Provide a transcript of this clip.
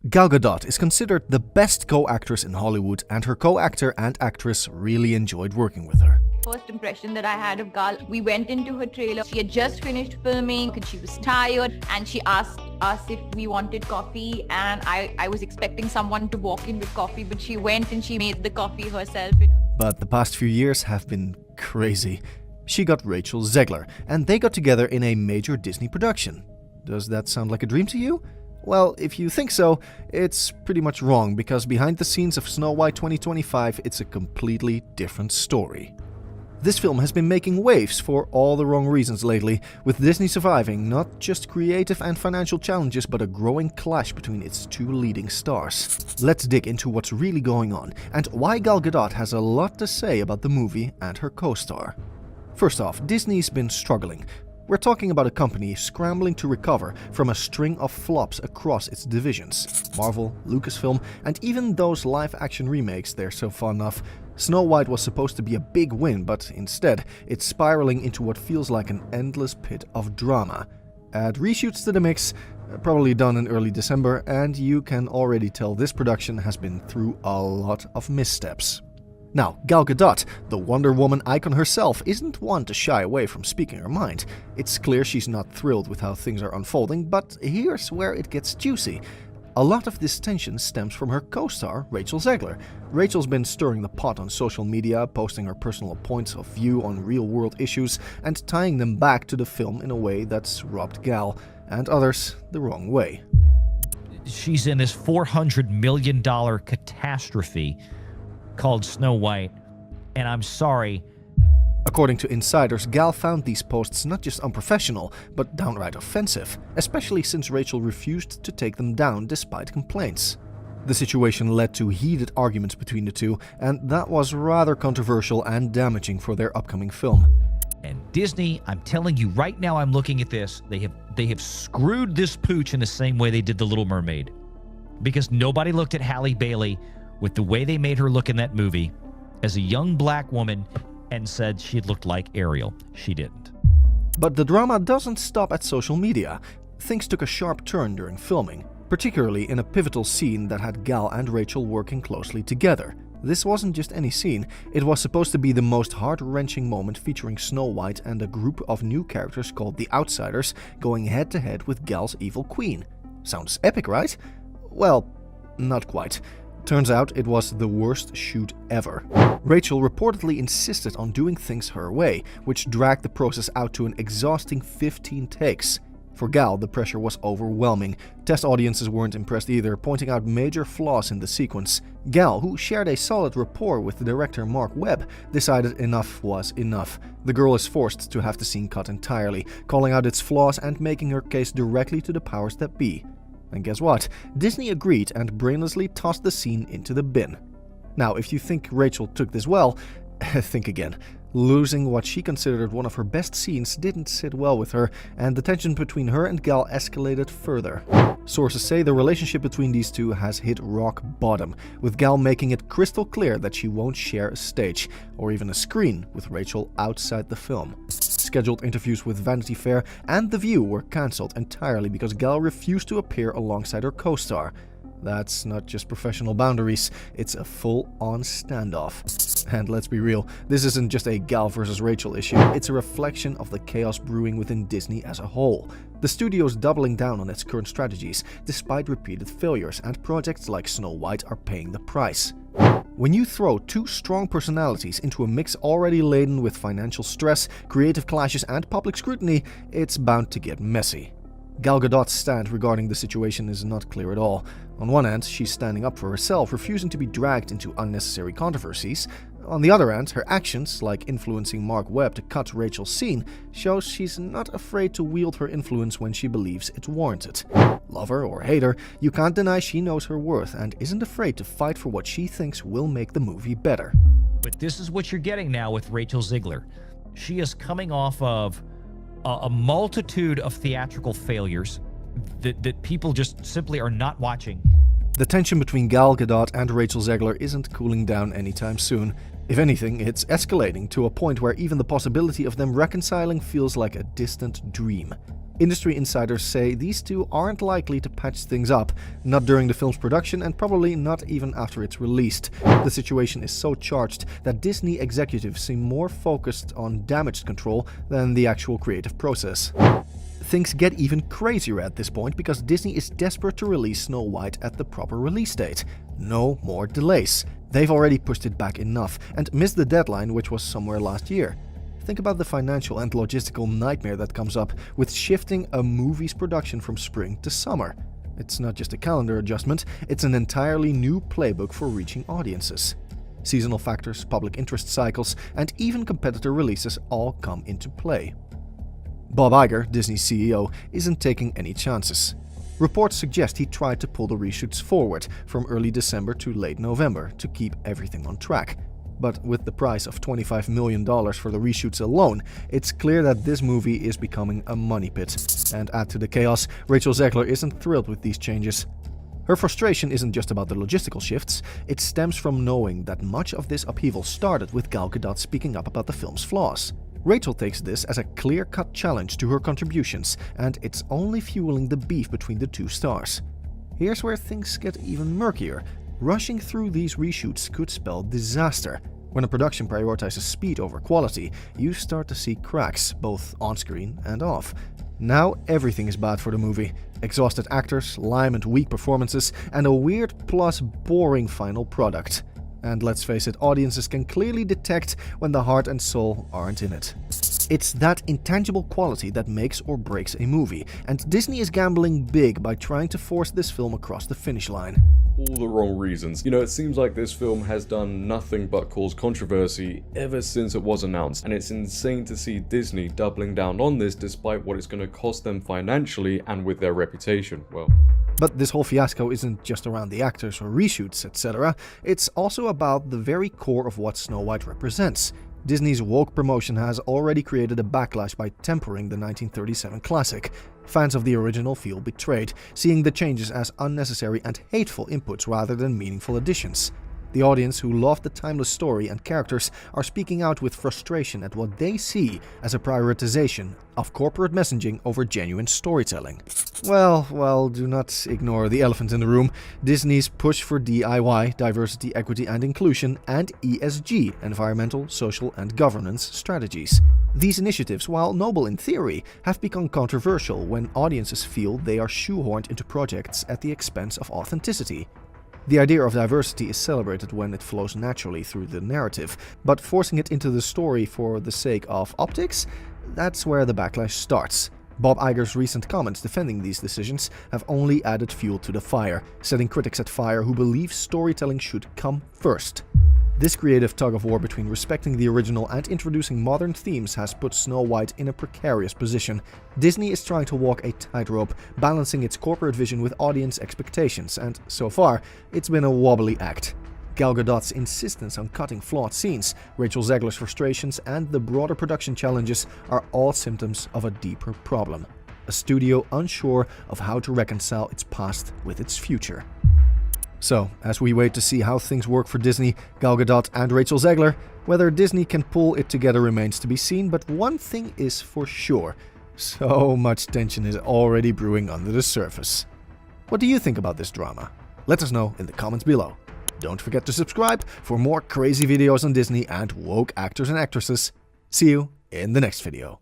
Gal Gadot is considered the best co-actress in Hollywood, and her co-actor and actress really enjoyed working with her. First impression that I had of Gal, we went into her trailer. She had just finished filming and she was tired, and she asked us if we wanted coffee, and I was expecting someone to walk in with coffee, but she went and she made the coffee herself. But the past few years have been crazy. She got Rachel Zegler, and they got together in a major Disney production. Does that sound like a dream to you? Well, if you think so, it's pretty much wrong, because behind the scenes of Snow White 2025, it's a completely different story. This film has been making waves for all the wrong reasons lately, with Disney surviving not just creative and financial challenges, but a growing clash between its two leading stars. Let's dig into what's really going on, and why Gal Gadot has a lot to say about the movie and her co-star. First off, Disney's been struggling. We're talking about a company scrambling to recover from a string of flops across its divisions. Marvel, Lucasfilm, and even those live-action remakes they're so fond of. Snow White was supposed to be a big win, but instead, it's spiraling into what feels like an endless pit of drama. Add reshoots to the mix, probably done in early December, and you can already tell this production has been through a lot of missteps. Now, Gal Gadot, the Wonder Woman icon herself, isn't one to shy away from speaking her mind. It's clear she's not thrilled with how things are unfolding, but here's where it gets juicy. A lot of this tension stems from her co-star, Rachel Zegler. Rachel's been stirring the pot on social media, posting her personal points of view on real-world issues and tying them back to the film in a way that's rubbed Gal, and others, the wrong way. She's in this $400 million catastrophe called Snow White, and I'm sorry. According to insiders, Gal found these posts not just unprofessional, but downright offensive, especially since Rachel refused to take them down despite complaints. The situation led to heated arguments between the two, and that was rather controversial and damaging for their upcoming film. And Disney, I'm telling you right now, I'm looking at this, they have screwed this pooch in the same way they did The Little Mermaid. Because nobody looked at Halle Bailey with the way they made her look in that movie as a young black woman and said she looked like Ariel. She didn't. But the drama doesn't stop at social media. Things took a sharp turn during filming, particularly in a pivotal scene that had Gal and Rachel working closely together. This wasn't just any scene, it was supposed to be the most heart-wrenching moment, featuring Snow White and a group of new characters called the Outsiders going head-to-head with Gal's evil queen. Sounds epic, right? Well, not quite. Turns out it was the worst shoot ever. Rachel reportedly insisted on doing things her way, which dragged the process out to an exhausting 15 takes. For Gal, the pressure was overwhelming. Test audiences weren't impressed either, pointing out major flaws in the sequence. Gal, who shared a solid rapport with the director Mark Webb, decided enough was enough. The girl is forced to have the scene cut entirely, calling out its flaws and making her case directly to the powers that be. And guess what? Disney agreed and brainlessly tossed the scene into the bin. Now, if you think Rachel took this well, think again. Losing what she considered one of her best scenes didn't sit well with her, and the tension between her and Gal escalated further. Sources say the relationship between these two has hit rock bottom, with Gal making it crystal clear that she won't share a stage, or even a screen, with Rachel outside the film. Scheduled interviews with Vanity Fair and The View were cancelled entirely because Gal refused to appear alongside her co-star. That's not just professional boundaries, it's a full-on standoff. And let's be real, this isn't just a Gal versus Rachel issue, it's a reflection of the chaos brewing within Disney as a whole. The studio's doubling down on its current strategies, despite repeated failures, and projects like Snow White are paying the price. When you throw two strong personalities into a mix already laden with financial stress, creative clashes, and public scrutiny, it's bound to get messy. Gal Gadot's stand regarding the situation is not clear at all. On one hand, she's standing up for herself, refusing to be dragged into unnecessary controversies. On the other hand, her actions, like influencing Mark Webb to cut Rachel's scene, shows she's not afraid to wield her influence when she believes it's warranted. Love her or hate her, you can't deny she knows her worth and isn't afraid to fight for what she thinks will make the movie better. But this is what you're getting now with Rachel Zegler. She is coming off of a multitude of theatrical failures that people just simply are not watching. The tension between Gal Gadot and Rachel Zegler isn't cooling down anytime soon. If anything, it's escalating to a point where even the possibility of them reconciling feels like a distant dream. Industry insiders say these two aren't likely to patch things up, not during the film's production and probably not even after it's released. The situation is so charged that Disney executives seem more focused on damage control than the actual creative process. Things get even crazier at this point because Disney is desperate to release Snow White at the proper release date. No more delays. They've already pushed it back enough and missed the deadline, which was somewhere last year. Think about the financial and logistical nightmare that comes up with shifting a movie's production from spring to summer. It's not just a calendar adjustment, it's an entirely new playbook for reaching audiences. Seasonal factors, public interest cycles, and even competitor releases all come into play. Bob Iger, Disney's CEO, isn't taking any chances. Reports suggest he tried to pull the reshoots forward from early December to late November to keep everything on track. But with the price of $25 million for the reshoots alone, it's clear that this movie is becoming a money pit. And add to the chaos, Rachel Zegler isn't thrilled with these changes. Her frustration isn't just about the logistical shifts, it stems from knowing that much of this upheaval started with Gal Gadot speaking up about the film's flaws. Rachel takes this as a clear-cut challenge to her contributions, and it's only fueling the beef between the two stars. Here's where things get even murkier. Rushing through these reshoots could spell disaster. When a production prioritizes speed over quality, you start to see cracks, both on-screen and off. Now everything is bad for the movie. Exhausted actors, lame and weak performances, and a weird plus boring final product. And let's face it, audiences can clearly detect when the heart and soul aren't in it. It's that intangible quality that makes or breaks a movie, and Disney is gambling big by trying to force this film across the finish line. All the wrong reasons. You know, it seems like this film has done nothing but cause controversy ever since it was announced, and it's insane to see Disney doubling down on this despite what it's going to cost them financially and with their reputation. Well, but this whole fiasco isn't just around the actors or reshoots, etc. It's also about the very core of what Snow White represents. Disney's woke promotion has already created a backlash by tempering the 1937 classic. Fans of the original feel betrayed, seeing the changes as unnecessary and hateful inputs rather than meaningful additions. The audience, who loved the timeless story and characters, are speaking out with frustration at what they see as a prioritization of corporate messaging over genuine storytelling. Well, do not ignore the elephant in the room. Disney's push for DIY, diversity, equity and inclusion, and ESG, environmental, social and governance strategies. These initiatives, while noble in theory, have become controversial when audiences feel they are shoehorned into projects at the expense of authenticity. The idea of diversity is celebrated when it flows naturally through the narrative, but forcing it into the story for the sake of optics? That's where the backlash starts. Bob Iger's recent comments defending these decisions have only added fuel to the fire, setting critics at fire who believe storytelling should come first. This creative tug-of-war between respecting the original and introducing modern themes has put Snow White in a precarious position. Disney is trying to walk a tightrope, balancing its corporate vision with audience expectations, and so far, it's been a wobbly act. Gal Gadot's insistence on cutting flawed scenes, Rachel Zegler's frustrations, and the broader production challenges are all symptoms of a deeper problem. A studio unsure of how to reconcile its past with its future. So, as we wait to see how things work for Disney, Gal Gadot and Rachel Zegler, whether Disney can pull it together remains to be seen, but one thing is for sure. So much tension is already brewing under the surface. What do you think about this drama? Let us know in the comments below. Don't forget to subscribe for more crazy videos on Disney and woke actors and actresses. See you in the next video.